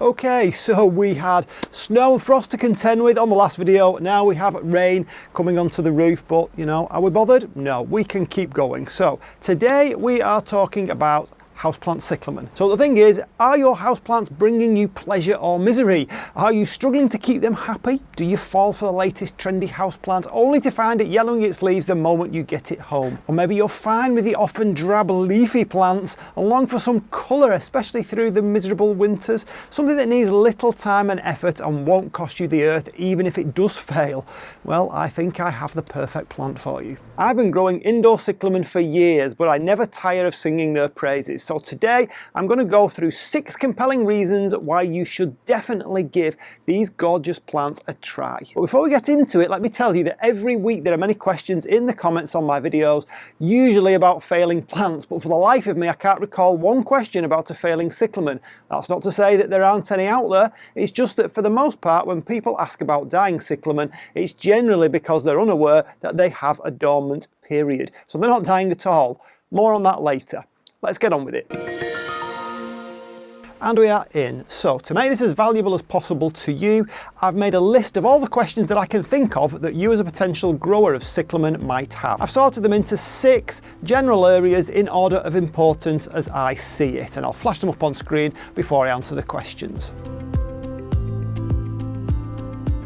Okay, so we had snow and frost to contend with on the last video. Now we have rain coming onto the roof, but you know, are we bothered? No, we can keep going. So today we are talking about Houseplant Cyclamen. So the thing is, are your houseplants bringing you pleasure or misery? Are you struggling to keep them happy? Do you fall for the latest trendy houseplant only to find it yellowing its leaves the moment you get it home? Or maybe you're fine with the often drab leafy plants and long for some colour, especially through the miserable winters, something that needs little time and effort and won't cost you the earth even if it does fail. Well, I think I have the perfect plant for you. I've been growing indoor cyclamen for years, but I never tire of singing their praises. So today I'm going to go through 6 compelling reasons why you should definitely give these gorgeous plants a try. But before we get into it, let me tell you that every week there are many questions in the comments on my videos, usually about failing plants, but for the life of me I can't recall one question about a failing cyclamen. That's not to say that there aren't any out there, it's just that for the most part when people ask about dying cyclamen, it's generally because they're unaware that they have a dormant period. So they're not dying at all. More on that later. Let's get on with it. And we are in. So to make this as valuable as possible to you, I've made a list of all the questions that I can think of that you as a potential grower of cyclamen might have. I've sorted them into 6 general areas in order of importance as I see it, and I'll flash them up on screen before I answer the questions.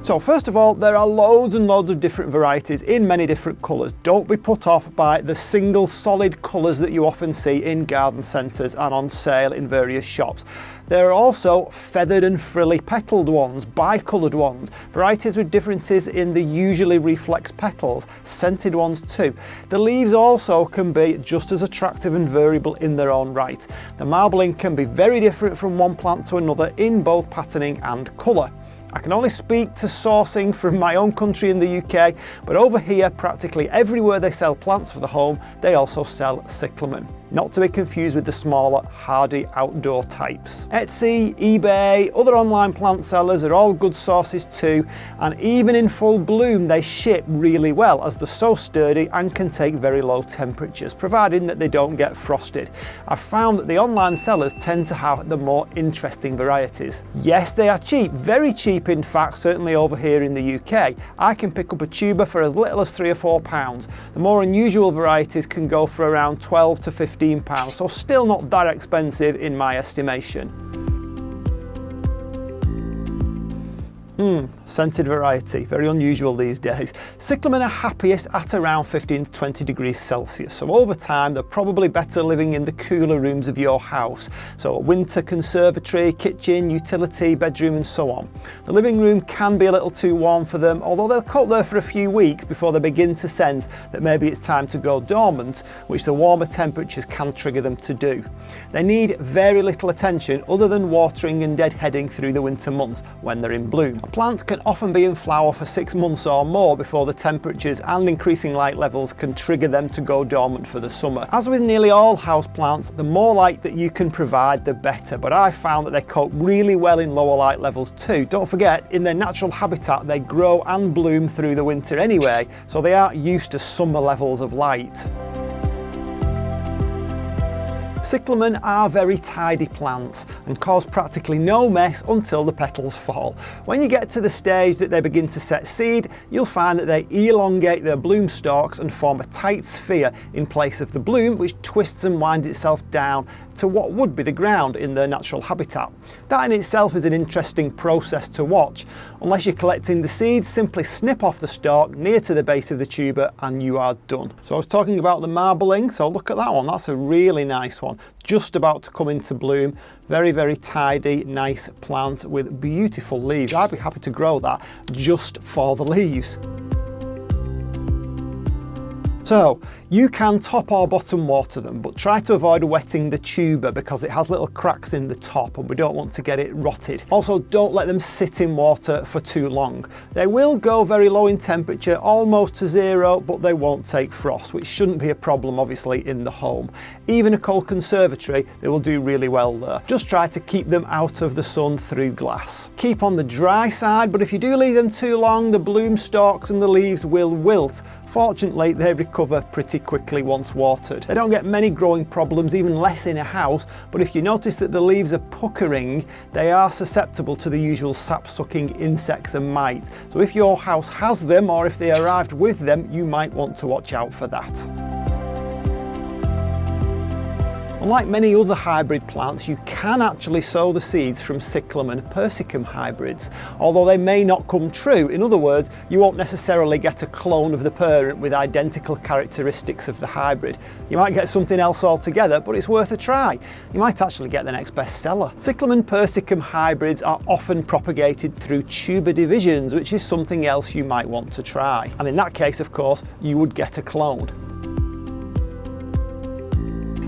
So first of all, there are loads and loads of different varieties in many different colours. Don't be put off by the single solid colours that you often see in garden centres and on sale in various shops. There are also feathered and frilly petalled ones, bicoloured ones, varieties with differences in the usually reflex petals, scented ones too. The leaves also can be just as attractive and variable in their own right. The marbling can be very different from one plant to another in both patterning and colour. I can only speak to sourcing from my own country in the UK, but over here, practically everywhere they sell plants for the home, they also sell cyclamen. Not to be confused with the smaller, hardy outdoor types. Etsy, eBay, other online plant sellers are all good sources too, and even in full bloom they ship really well as they're so sturdy and can take very low temperatures, providing that they don't get frosted. I've found that the online sellers tend to have the more interesting varieties. Yes, they are cheap, very cheap in fact, certainly over here in the UK. I can pick up a tuber for as little as £3 or £4. The more unusual varieties can go for around £12 to £15, so still not that expensive in my estimation. Scented variety, very unusual these days. Cyclamen are happiest at around 15 to 20 degrees Celsius, so over time they're probably better living in the cooler rooms of your house. So a winter conservatory, kitchen, utility, bedroom and so on. The living room can be a little too warm for them, although they'll cope there for a few weeks before they begin to sense that maybe it's time to go dormant, which the warmer temperatures can trigger them to do. They need very little attention other than watering and deadheading through the winter months when they're in bloom. A plant can often be in flower for 6 months or more before the temperatures and increasing light levels can trigger them to go dormant for the summer. As with nearly all houseplants, the more light that you can provide, the better, but I found that they cope really well in lower light levels too. Don't forget, in their natural habitat, they grow and bloom through the winter anyway, so they aren't used to summer levels of light. Cyclamen are very tidy plants and cause practically no mess until the petals fall. When you get to the stage that they begin to set seed, you'll find that they elongate their bloom stalks and form a tight sphere in place of the bloom, which twists and winds itself down to what would be the ground in their natural habitat. That in itself is an interesting process to watch. Unless you're collecting the seeds, simply snip off the stalk near to the base of the tuber and you are done. So I was talking about the marbling, so look at that one, that's a really nice one. Just about to come into bloom. Very, very tidy, nice plant with beautiful leaves. I'd be happy to grow that just for the leaves. So you can top or bottom water them, but try to avoid wetting the tuber because it has little cracks in the top and we don't want to get it rotted. Also, don't let them sit in water for too long. They will go very low in temperature, almost to 0, but they won't take frost, which shouldn't be a problem obviously in the home. Even a cold conservatory, they will do really well there. Just try to keep them out of the sun through glass. Keep on the dry side, but if you do leave them too long, the bloom stalks and the leaves will wilt, Fortunately, they recover pretty quickly once watered. They don't get many growing problems, even less in a house, but if you notice that the leaves are puckering, they are susceptible to the usual sap-sucking insects and mites. So if your house has them, or if they arrived with them, you might want to watch out for that. Unlike many other hybrid plants, you can actually sow the seeds from cyclamen persicum hybrids, although they may not come true. In other words, you won't necessarily get a clone of the parent with identical characteristics of the hybrid. You might get something else altogether, but it's worth a try. You might actually get the next bestseller. Cyclamen persicum hybrids are often propagated through tuber divisions, which is something else you might want to try. And in that case, of course, you would get a clone.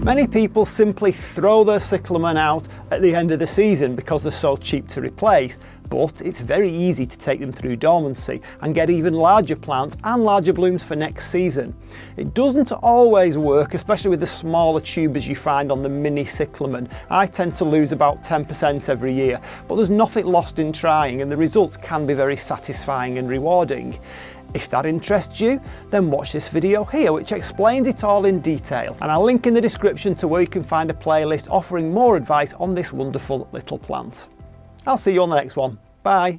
Many people simply throw their cyclamen out at the end of the season because they're so cheap to replace, but it's very easy to take them through dormancy and get even larger plants and larger blooms for next season. It doesn't always work, especially with the smaller tubers you find on the mini cyclamen. I tend to lose about 10% every year, but there's nothing lost in trying, and the results can be very satisfying and rewarding. If that interests you, then watch this video here, which explains it all in detail, and I'll link in the description to where you can find a playlist offering more advice on this wonderful little plant. I'll see you on the next one. Bye.